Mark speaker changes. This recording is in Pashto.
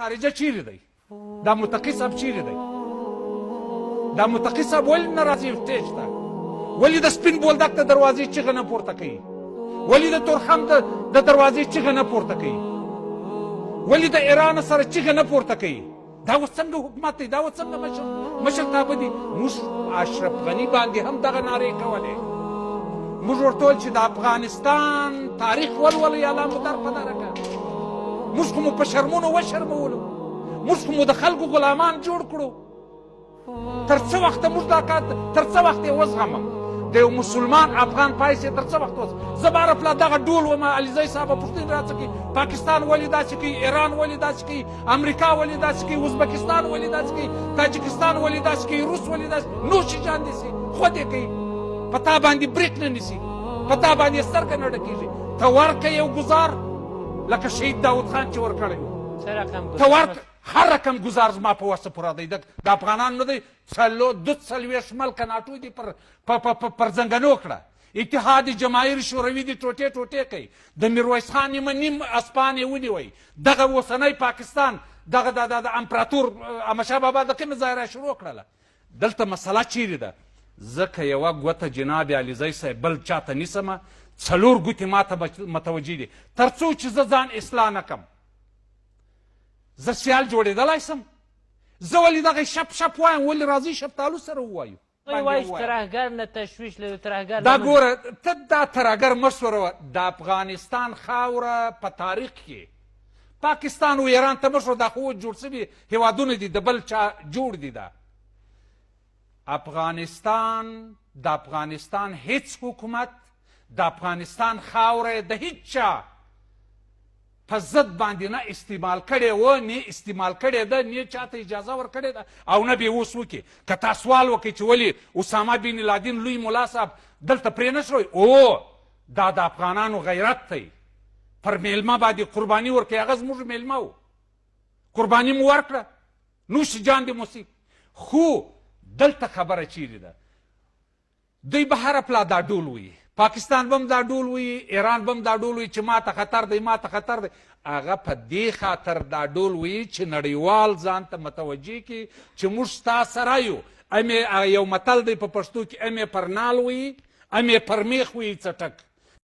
Speaker 1: خارجه چیرې دی؟ دا متقي صاحب چیرې دی؟ دا متقي صاحب ولې نه راځي سټیج ته؟ ولې د سپین بولدک د دروازې چیغه نه پورته کوي؟ ولې د تورخم د دروازې چیغه نه پورته کوي؟ ولې د ایران سره چیغه نه پورته کوي؟ دا اوس څنګه حکومت دی؟ دا اوس څنګه مشرتابه دي؟ موږ اشرف غني باندې هم دغه نارې کولې. موږ ورته ویل چې د افغانستان تاریخ ولولئ، الله مو در په دره کړه. موږ خو مو په شرمونو وشرمولو، موږ خو مو د خلکو غلامان جوړ کړو. تر څه وخته موږ دا کار تر څه وخته یې وزغمم؟ د یو مسلمان افغان پایسې تر څه وخت زه به هره پلا دغه ډول وم. علیزی صاحبه پوښتنې راڅه کوي، پاکستان ولې داسې کوي، ایران ولې داسې کوي، امریکا ولې داسې کوي، ازبکستان ولې داسې کوي، تاجکستان ولې داسې کوي، روس ولې داسې نوش جان دي سي خود یې کوي، په تا باندې بریک نه نیسي، په تا باندې سترګه نه ډکېږي. ته ورکه یو ګزار لکه شهید داود خان چې ورکړی و، ته ورکه هر رقم گزار زما په وسه پوره دی. د افغانانو نه دی 42 ملکه ناټو دي پر زنګنو کړه. اتحاد جماهیر شوروي دي ټوټې ټوټې کوي. د میرویس خان نیمه نیم اسپان یې ونیوی. دغه اوسنی پاکستان دغه د امپراتور احمدشاه بابا د کومې ځای را شروع کړله؟ دلته مسله چیرې ده؟ زه که یوه ګوته جناب علیزی صاحب بل چاته نیسمه، 4 ګوتې ماته متوجه دي. تر څو چې زه ځان اصلاح نه کړم زه سیال جوړېدلی سم؟ زه ولې دغه شپ شپ وایم؟ ولې راځئ شفتالو سره ووایو.
Speaker 2: وایي چې ترهګر نه تشویش لري، ترهګر
Speaker 1: دا ګوره ته دا ترهګر مه سوروه. د افغانستان خاوره په تاریخ کې پاکستان و ایران ته مه شوه، دا خو جوړ شوي هېوادونه دي، د بل چا جوړ دي. دا د افغانستان هیڅ حکومت د افغانستان خاوره د هیڅ چا په ضد باندې نه استعمال کړې و، نه استعمال کړې ده، نه چاته اجازه ورکړې ده، او نه به یې اوس وکړي. که تا سوال وکړئ چې ولې اسامه بن لادن لوی ملا صاحب دلته پرې نه شوی؟ او دا د افغانانو غیرت دی. پر میلمه باندې قرباني ورکړئ. هغه زموږ میلمه و، قرباني مو ورکړه، نوش جان دې موسیق. خو دلته خبره چیرې ده؟ دوی به هره پلا دا ډول وي، پاکستان به هم دا ډول وي، ایران به هم دا ډول وي چې ماته خطر دی، ماته خطر دی. هغه په دې خاطر دا ډول وي چې نړیوال ځان ته متوجه کړي چې موږ ستا سره یو. یو متل دی په پښتو کې، امې پر نال وي، امې پر میخ وي څټک.